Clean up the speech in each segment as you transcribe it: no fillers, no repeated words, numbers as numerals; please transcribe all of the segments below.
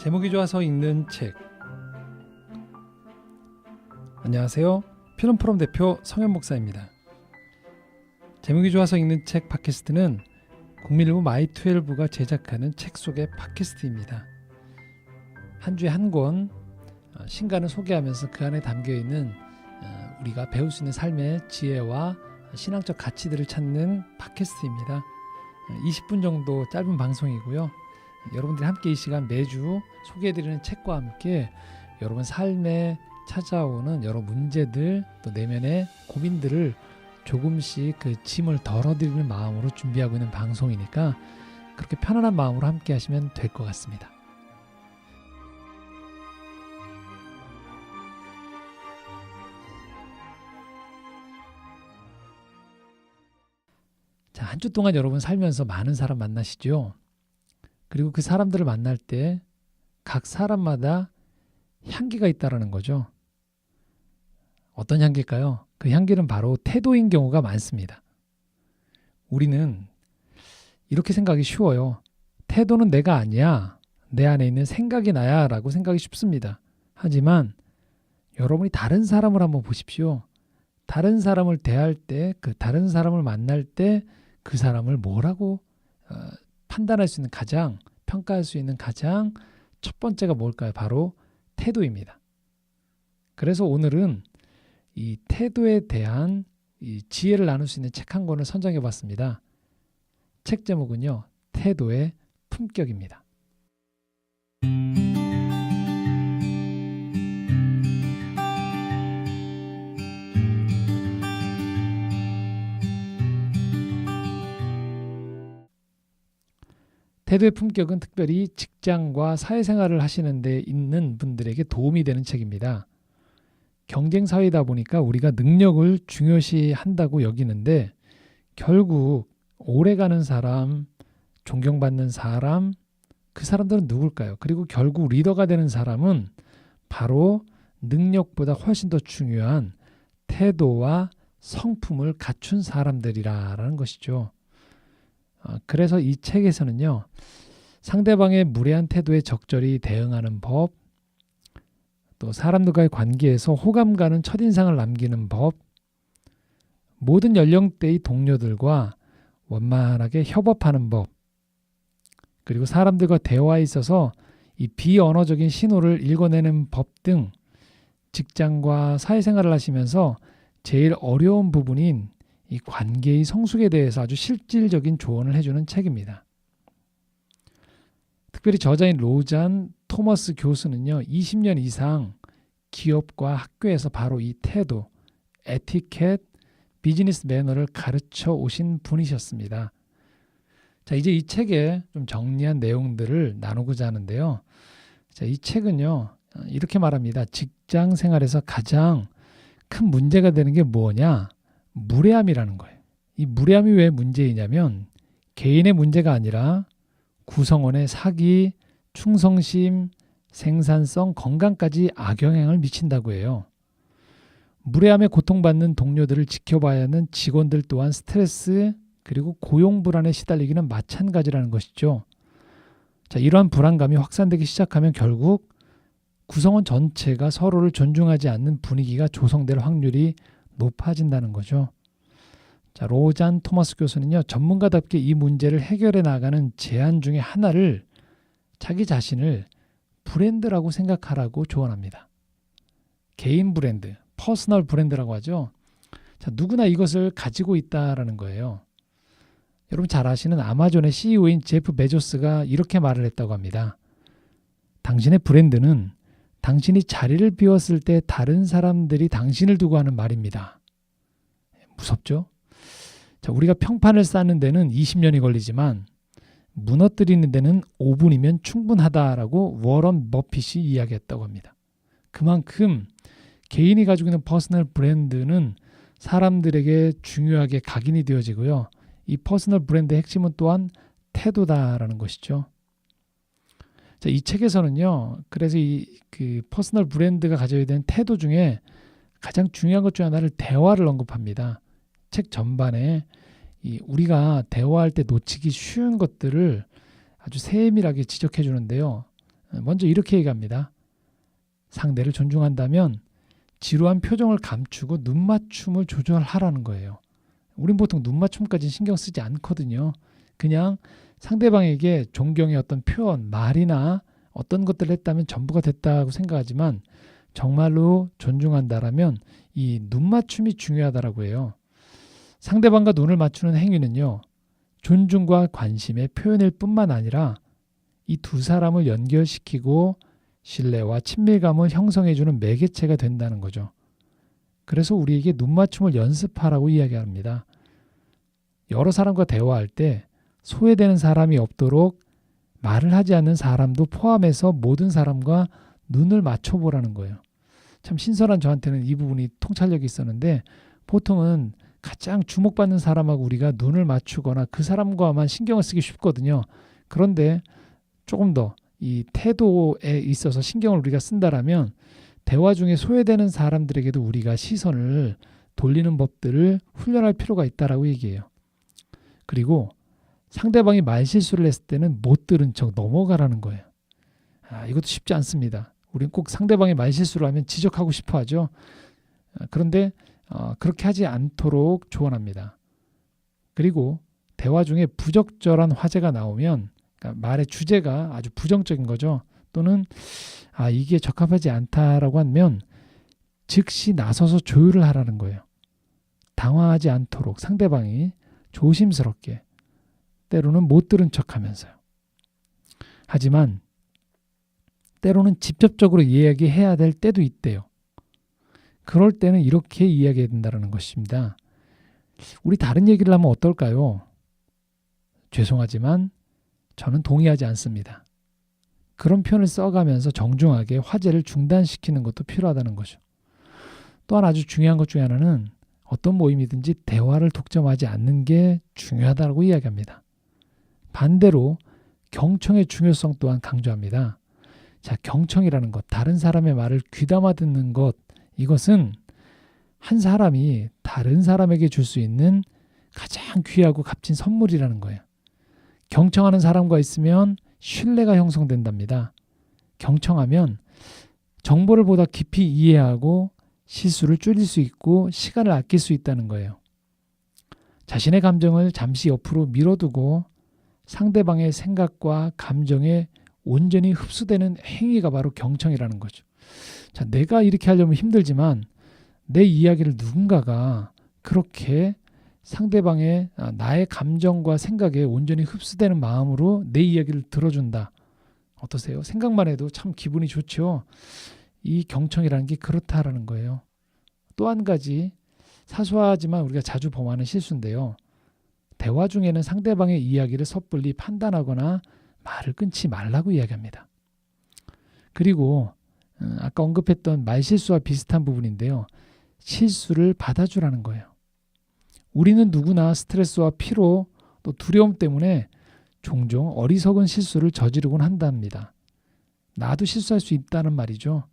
제목이 좋아서 읽는 책. 안녕하세요. 필름포럼 대표 성현 목사입니다. 제목이 좋아서 읽는 책 팟캐스트는 국민일보 마이12가 제작하는 책 속의 팟캐스트입니다. 한 주에 한 권 신간을 소개하면서 그 안에 담겨있는 우리가 배울 수 있는 삶의 지혜와 신앙적 가치들을 찾는 팟캐스트입니다. 20분 정도 짧은 방송이고요. 여러분들이 함께 이 시간 매주 소개해드리는 책과 함께 여러분 삶에 찾아오는 여러 문제들 또 내면의 고민들을 조금씩 그 짐을 덜어드리는 마음으로 준비하고 있는 방송이니까 그렇게 편안한 마음으로 함께 하시면 될 것 같습니다. 자, 한 주 동안 여러분 살면서 많은 사람 만나시죠? 그리고 그 사람들을 만날 때 각 사람마다 향기가 있다라는 거죠. 어떤 향기일까요? 그 향기는 바로 태도인 경우가 많습니다. 우리는 이렇게 생각이 쉬워요. 태도는 내가 아니야. 내 안에 있는 생각이 나야 라고 생각이 쉽습니다. 하지만 여러분이 다른 사람을 한번 보십시오. 다른 사람을 대할 때, 그 다른 사람을 만날 때 그 사람을 뭐라고 판단할 수 있는 가장, 평가할 수 있는 가장 첫 번째가 뭘까요? 바로 태도입니다. 그래서 오늘은 이 태도에 대한 이 지혜를 나눌 수 있는 책 한 권을 선정해 봤습니다. 책 제목은요, 태도의 품격입니다. 태도의 품격은 특별히 직장과 사회생활을 하시는 데 있는 분들에게 도움이 되는 책입니다. 경쟁사회이다 보니까 우리가 능력을 중요시한다고 여기는데 결국 오래가는 사람, 존경받는 사람, 그 사람들은 누굴까요? 그리고 결국 리더가 되는 사람은 바로 능력보다 훨씬 더 중요한 태도와 성품을 갖춘 사람들이라는 것이죠. 그래서 이 책에서는요, 상대방의 무례한 태도에 적절히 대응하는 법, 또 사람들과의 관계에서 호감 가는 첫인상을 남기는 법, 모든 연령대의 동료들과 원만하게 협업하는 법, 그리고 사람들과 대화에 있어서 이 비언어적인 신호를 읽어내는 법 등 직장과 사회생활을 하시면서 제일 어려운 부분인 이 관계의 성숙에 대해서 아주 실질적인 조언을 해주는 책입니다. 특별히 저자인 로잔 토머스 교수는요, 20년 이상 기업과 학교에서 바로 이 태도, 에티켓, 비즈니스 매너를 가르쳐 오신 분이셨습니다. 자, 이제 이 책에 좀 정리한 내용들을 나누고자 하는데요. 자, 이 책은요, 이렇게 말합니다. 직장 생활에서 가장 큰 문제가 되는 게 뭐냐? 무례함이라는 거예요. 이 무례함이 왜 문제이냐면 개인의 문제가 아니라 구성원의 사기, 충성심, 생산성, 건강까지 악영향을 미친다고 해요. 무례함에 고통받는 동료들을 지켜봐야 하는 직원들 또한 스트레스 그리고 고용 불안에 시달리기는 마찬가지라는 것이죠. 자, 이러한 불안감이 확산되기 시작하면 결국 구성원 전체가 서로를 존중하지 않는 분위기가 조성될 확률이 높아진다는 거죠. 자, 로잔 토머스 교수는요, 전문가답게 이 문제를 해결해 나가는 제안 중에 하나를 자기 자신을 브랜드라고 생각하라고 조언합니다. 개인 브랜드, 퍼스널 브랜드라고 하죠. 자, 누구나 이것을 가지고 있다라는 거예요. 여러분 잘 아시는 아마존의 CEO인 제프 베조스가 이렇게 말을 했다고 합니다. 당신의 브랜드는 당신이 자리를 비웠을 때 다른 사람들이 당신을 두고 하는 말입니다. 무섭죠? 자, 우리가 평판을 쌓는 데는 20년이 걸리지만 무너뜨리는 데는 5분이면 충분하다라고 워런 버핏이 이야기했다고 합니다. 그만큼 개인이 가지고 있는 퍼스널 브랜드는 사람들에게 중요하게 각인이 되어지고요. 이 퍼스널 브랜드의 핵심은 또한 태도다라는 것이죠. 자, 이 책에서는요, 그래서 그 퍼스널 브랜드가 가져야 되는 태도 중에 가장 중요한 것 중 하나를 대화를 언급합니다. 책 전반에 우리가 대화할 때 놓치기 쉬운 것들을 아주 세밀하게 지적해 주는데요. 먼저 이렇게 얘기합니다. 상대를 존중한다면 지루한 표정을 감추고 눈맞춤을 조절하라는 거예요. 우린 보통 눈맞춤까지 신경 쓰지 않거든요. 그냥 상대방에게 존경의 어떤 표현, 말이나 어떤 것들을 했다면 전부가 됐다고 생각하지만 정말로 존중한다라면 이 눈맞춤이 중요하다라고 해요. 상대방과 눈을 맞추는 행위는요. 존중과 관심의 표현일 뿐만 아니라 이 두 사람을 연결시키고 신뢰와 친밀감을 형성해주는 매개체가 된다는 거죠. 그래서 우리에게 눈맞춤을 연습하라고 이야기합니다. 여러 사람과 대화할 때 소외되는 사람이 없도록 말을 하지 않는 사람도 포함해서 모든 사람과 눈을 맞춰보라는 거예요. 참 신선한 저한테는 이 부분이 통찰력이 있었는데 보통은 가장 주목받는 사람하고 우리가 눈을 맞추거나 그 사람과만 신경을 쓰기 쉽거든요. 그런데 조금 더 이 태도에 있어서 신경을 우리가 쓴다라면 대화 중에 소외되는 사람들에게도 우리가 시선을 돌리는 법들을 훈련할 필요가 있다라고 얘기해요. 그리고 상대방이 말실수를 했을 때는 못 들은 척 넘어가라는 거예요. 이것도 쉽지 않습니다. 우리는 꼭 상대방이 말실수를 하면 지적하고 싶어 하죠. 그런데 그렇게 하지 않도록 조언합니다. 그리고 대화 중에 부적절한 화제가 나오면 그러니까 말의 주제가 아주 부정적인 거죠. 또는 이게 적합하지 않다라고 하면 즉시 나서서 조율을 하라는 거예요. 당황하지 않도록 상대방이 조심스럽게 때로는 못 들은 척하면서요. 하지만 때로는 직접적으로 이야기해야 될 때도 있대요. 그럴 때는 이렇게 이야기해야 된다는 것입니다. 우리 다른 얘기를 하면 어떨까요? 죄송하지만 저는 동의하지 않습니다. 그런 표현을 써가면서 정중하게 화제를 중단시키는 것도 필요하다는 거죠. 또한 아주 중요한 것 중에 하나는 어떤 모임이든지 대화를 독점하지 않는 게 중요하다고 이야기합니다. 반대로 경청의 중요성 또한 강조합니다. 자, 경청이라는 것, 다른 사람의 말을 귀담아 듣는 것, 이것은 한 사람이 다른 사람에게 줄 수 있는 가장 귀하고 값진 선물이라는 거예요. 경청하는 사람과 있으면 신뢰가 형성된답니다. 경청하면 정보를 보다 깊이 이해하고 실수를 줄일 수 있고 시간을 아낄 수 있다는 거예요. 자신의 감정을 잠시 옆으로 밀어두고 상대방의 생각과 감정에 온전히 흡수되는 행위가 바로 경청이라는 거죠. 자, 내가 이렇게 하려면 힘들지만 내 이야기를 누군가가 그렇게 상대방의 나의 감정과 생각에 온전히 흡수되는 마음으로 내 이야기를 들어준다. 어떠세요? 생각만 해도 참 기분이 좋죠. 이 경청이라는 게 그렇다라는 거예요. 또 한 가지 사소하지만 우리가 자주 범하는 실수인데요. 대화 중에는 상대방의 이야기를 섣불리 판단하거나 말을 끊지 말라고 이야기합니다. 그리고 아까 언급했던 말실수와 비슷한 부분인데요. 실수를 받아주라는 거예요. 우리는 누구나 스트레스와 피로 또 두려움 때문에 종종 어리석은 실수를 저지르곤 한답니다. 나도 실수할 수 있다는 말이죠.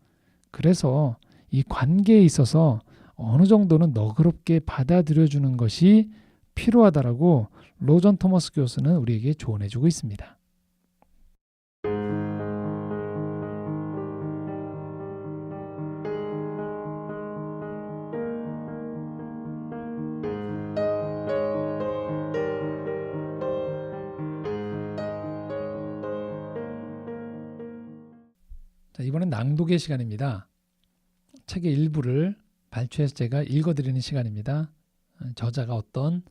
그래서 이 관계에 있어서 어느 정도는 너그럽게 받아들여주는 것이 필요하다라고 로전 토머스 교수는 우리에게 조언해주고 있습니다. 자, 이번엔 낭독의 시간입니다. 책의 일부를 발췌해서 제가 읽어드리는 시간입니다. 저자가 어떤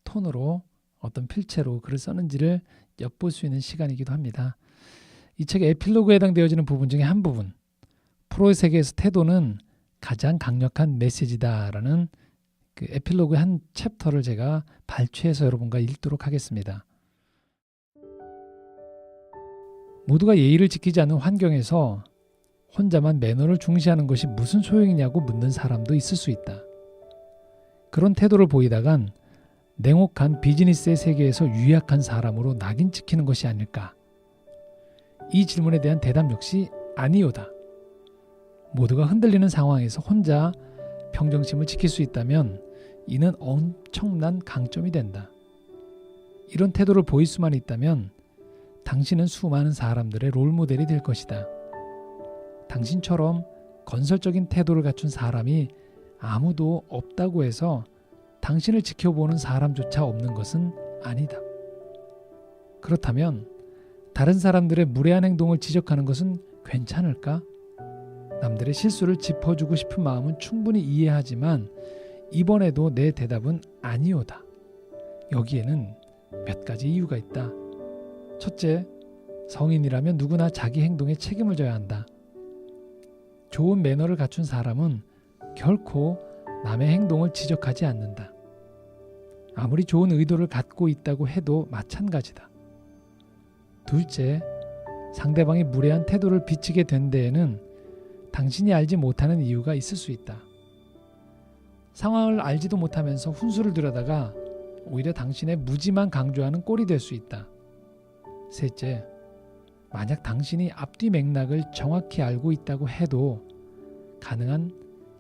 톤으로 어떤 필체로 글을 썼는지를 엿볼 수 있는 시간이기도 합니다. 이 책의 에필로그에 해당되어지는 부분 중에 한 부분, 프로의 세계에서 태도는 가장 강력한 메시지다라는 그 에필로그의 한 챕터를 제가 발췌해서 여러분과 읽도록 하겠습니다. 모두가 예의를 지키지 않는 환경에서 혼자만 매너를 중시하는 것이 무슨 소용이냐고 묻는 사람도 있을 수 있다. 그런 태도를 보이다간 냉혹한 비즈니스의 세계에서 유약한 사람으로 낙인 찍히는 것이 아닐까. 이 질문에 대한 대답 역시 아니오다. 모두가 흔들리는 상황에서 혼자 평정심을 지킬 수 있다면 이는 엄청난 강점이 된다. 이런 태도를 보일 수만 있다면 당신은 수많은 사람들의 롤모델이 될 것이다. 당신처럼 건설적인 태도를 갖춘 사람이 아무도 없다고 해서 당신을 지켜보는 사람조차 없는 것은 아니다. 그렇다면 다른 사람들의 무례한 행동을 지적하는 것은 괜찮을까? 남들의 실수를 짚어주고 싶은 마음은 충분히 이해하지만 이번에도 내 대답은 아니오다. 여기에는 몇 가지 이유가 있다. 첫째, 성인이라면 누구나 자기 행동에 책임을 져야 한다. 좋은 매너를 갖춘 사람은 결코 남의 행동을 지적하지 않는다. 아무리 좋은 의도를 갖고 있다고 해도 마찬가지다. 둘째, 상대방이 무례한 태도를 비치게 된 데에는 당신이 알지 못하는 이유가 있을 수 있다. 상황을 알지도 못하면서 훈수를 두려다가 오히려 당신의 무지만 강조하는 꼴이 될 수 있다. 셋째, 만약 당신이 앞뒤 맥락을 정확히 알고 있다고 해도 가능한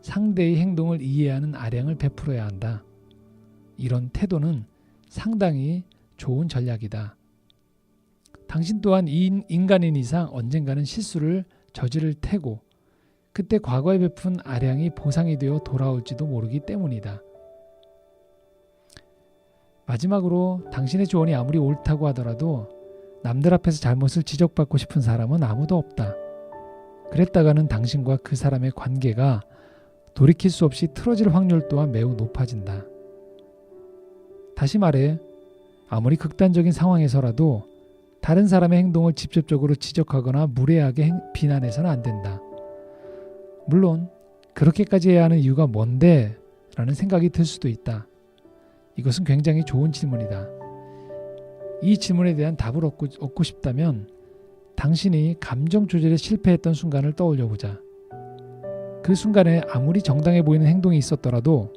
상대의 행동을 이해하는 아량을 베풀어야 한다. 이런 태도는 상당히 좋은 전략이다. 당신 또한 인간인 이상 언젠가는 실수를 저지를 테고 그때 과거에 베푼 아량이 보상이 되어 돌아올지도 모르기 때문이다. 마지막으로 당신의 조언이 아무리 옳다고 하더라도 남들 앞에서 잘못을 지적받고 싶은 사람은 아무도 없다. 그랬다가는 당신과 그 사람의 관계가 돌이킬 수 없이 틀어질 확률 또한 매우 높아진다. 다시 말해, 아무리 극단적인 상황에서라도 다른 사람의 행동을 직접적으로 지적하거나 무례하게 비난해서는 안 된다. 물론 그렇게까지 해야 하는 이유가 뭔데? 라는 생각이 들 수도 있다. 이것은 굉장히 좋은 질문이다. 이 질문에 대한 답을 얻고 싶다면 당신이 감정 조절에 실패했던 순간을 떠올려 보자. 그 순간에 아무리 정당해 보이는 행동이 있었더라도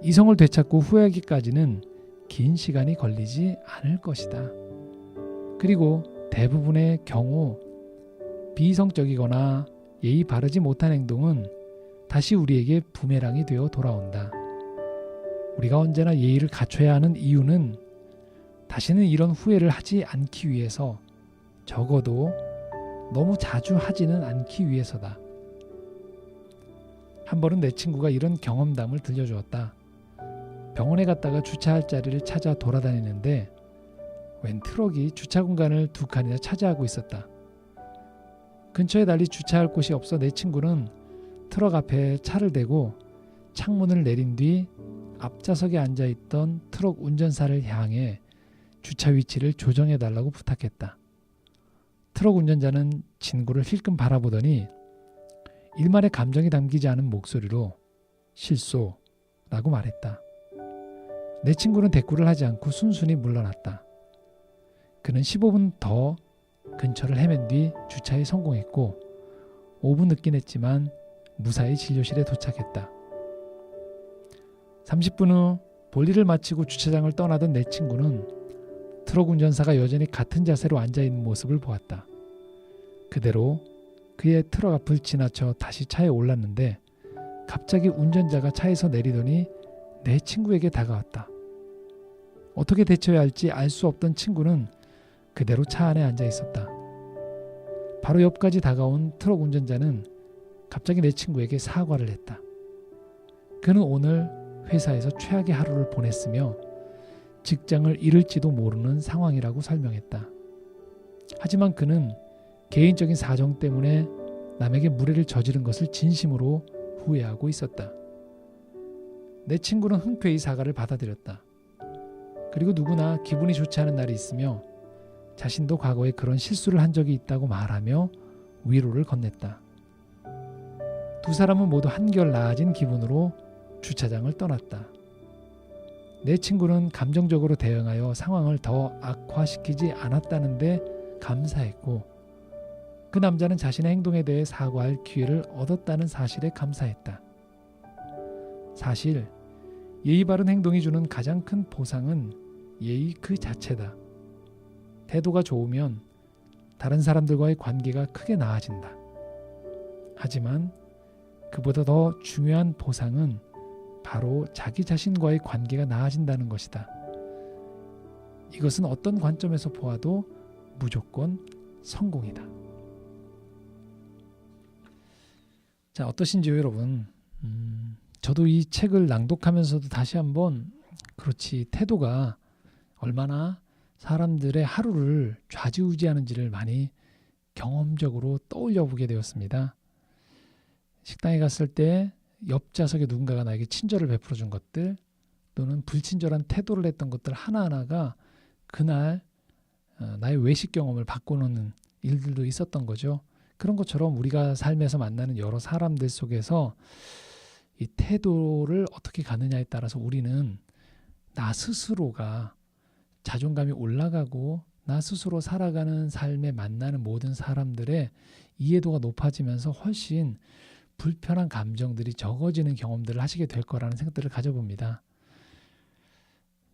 이성을 되찾고 후회하기까지는 긴 시간이 걸리지 않을 것이다. 그리고 대부분의 경우 비이성적이거나 예의 바르지 못한 행동은 다시 우리에게 부메랑이 되어 돌아온다. 우리가 언제나 예의를 갖춰야 하는 이유는 다시는 이런 후회를 하지 않기 위해서, 적어도 너무 자주 하지는 않기 위해서다. 한 번은 내 친구가 이런 경험담을 들려주었다. 병원에 갔다가 주차할 자리를 찾아 돌아다니는데 웬 트럭이 주차 공간을 2칸이나 차지하고 있었다. 근처에 달리 주차할 곳이 없어 내 친구는 트럭 앞에 차를 대고 창문을 내린 뒤 앞좌석에 앉아있던 트럭 운전사를 향해 주차 위치를 조정해 달라고 부탁했다. 트럭 운전자는 친구를 힐끔 바라보더니 일말의 감정이 담기지 않은 목소리로 실소라고 말했다. 내 친구는 대꾸를 하지 않고 순순히 물러났다. 그는 15분 더 근처를 헤맨 뒤 주차에 성공했고 5분 늦긴 했지만 무사히 진료실에 도착했다. 30분 후 볼일을 마치고 주차장을 떠나던 내 친구는 트럭 운전사가 여전히 같은 자세로 앉아있는 모습을 보았다. 그대로 그의 트럭 앞을 지나쳐 다시 차에 올랐는데 갑자기 운전자가 차에서 내리더니 내 친구에게 다가왔다. 어떻게 대처해야 할지 알 수 없던 친구는 그대로 차 안에 앉아 있었다. 바로 옆까지 다가온 트럭 운전자는 갑자기 내 친구에게 사과를 했다. 그는 오늘 회사에서 최악의 하루를 보냈으며 직장을 잃을지도 모르는 상황이라고 설명했다. 하지만 그는 개인적인 사정 때문에 남에게 무례를 저지른 것을 진심으로 후회하고 있었다. 내 친구는 흔쾌히 사과를 받아들였다. 그리고 누구나 기분이 좋지 않은 날이 있으며 자신도 과거에 그런 실수를 한 적이 있다고 말하며 위로를 건넸다. 두 사람은 모두 한결 나아진 기분으로 주차장을 떠났다. 내 친구는 감정적으로 대응하여 상황을 더 악화시키지 않았다는데 감사했고 그 남자는 자신의 행동에 대해 사과할 기회를 얻었다는 사실에 감사했다. 사실 예의 바른 행동이 주는 가장 큰 보상은 예의 그 자체다. 태도가 좋으면 다른 사람들과의 관계가 크게 나아진다. 하지만 그보다 더 중요한 보상은 바로 자기 자신과의 관계가 나아진다는 것이다. 이것은 어떤 관점에서 보아도 무조건 성공이다. 자, 어떠신지요, 여러분? 저도 이 책을 낭독하면서도 다시 한번 그렇지 태도가 얼마나 사람들의 하루를 좌지우지하는지를 많이 경험적으로 떠올려 보게 되었습니다. 식당에 갔을 때 옆좌석에 누군가가 나에게 친절을 베풀어 준 것들, 또는 불친절한 태도를 했던 것들 하나하나가 그날 나의 외식 경험을 바꿔놓는 일들도 있었던 거죠. 그런 것처럼 우리가 삶에서 만나는 여러 사람들 속에서 이 태도를 어떻게 가느냐에 따라서 우리는 나 스스로가 자존감이 올라가고 나 스스로 살아가는 삶에 만나는 모든 사람들의 이해도가 높아지면서 훨씬 불편한 감정들이 적어지는 경험들을 하시게 될 거라는 생각들을 가져봅니다.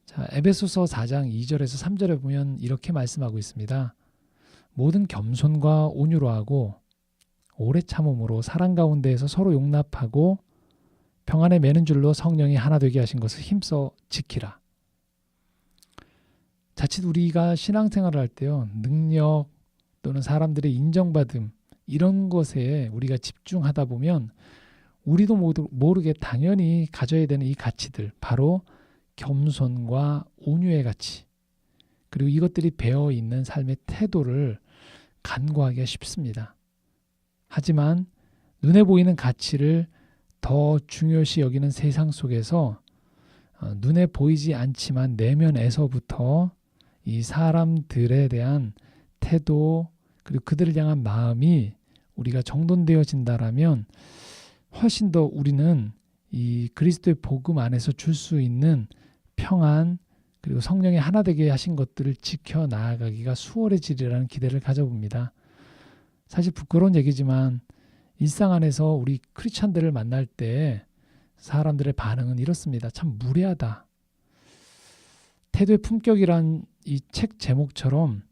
자, 에베소서 4장 2절에서 3절에 보면 이렇게 말씀하고 있습니다. 모든 겸손과 온유로 하고 오래 참음으로 사랑 가운데에서 서로 용납하고 평안에 매는 줄로 성령이 하나 되게 하신 것을 힘써 지키라. 자칫 우리가 신앙생활을 할 때요, 능력 또는 사람들의 인정받음 이런 것에 우리가 집중하다 보면 우리도 모르게 당연히 가져야 되는 이 가치들, 바로 겸손과 온유의 가치, 그리고 이것들이 배어있는 삶의 태도를 간과하기가 쉽습니다. 하지만 눈에 보이는 가치를 더 중요시 여기는 세상 속에서 눈에 보이지 않지만 내면에서부터 이 사람들에 대한 태도, 그리고 그들을 향한 마음이 우리가 정돈되어진다라면 훨씬 더 우리는 이 그리스도의 복음 안에서 줄 수 있는 평안, 그리고 성령의 하나 되게 하신 것들을 지켜 나아가기가 수월해지리라는 기대를 가져봅니다. 사실 부끄러운 얘기지만 일상 안에서 우리 크리스찬들을 만날 때 사람들의 반응은 이렇습니다. 참 무례하다. 태도의 품격이란 이 책 제목처럼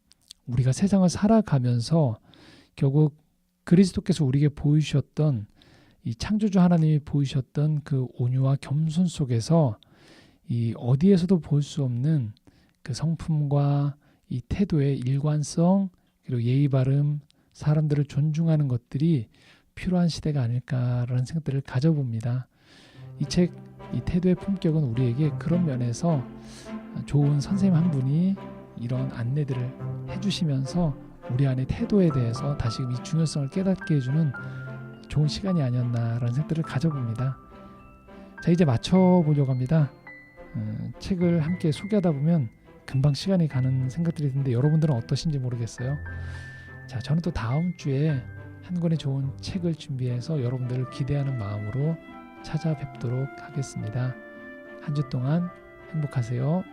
우리가 세상을 살아가면서 결국 그리스도께서 우리에게 보이셨던 이 창조주 하나님이 보이셨던 그 온유와 겸손 속에서 이 어디에서도 볼 수 없는 그 성품과 이 태도의 일관성, 그리고 예의 바름, 사람들을 존중하는 것들이 필요한 시대가 아닐까라는 생각들을 가져봅니다. 이 책, 이 태도의 품격은 우리에게 그런 면에서 좋은 선생님 한 분이 이런 안내들을 해주시면서 우리 안의 태도에 대해서 다시금 이 중요성을 깨닫게 해주는 좋은 시간이 아니었나라는 생각들을 가져봅니다. 자, 이제 맞춰보려고 합니다. 책을 함께 소개하다 보면 금방 시간이 가는 생각들이 드는데 여러분들은 어떠신지 모르겠어요. 자, 저는 또 다음 주에 한 권의 좋은 책을 준비해서 여러분들을 기대하는 마음으로 찾아뵙도록 하겠습니다. 한 주 동안 행복하세요.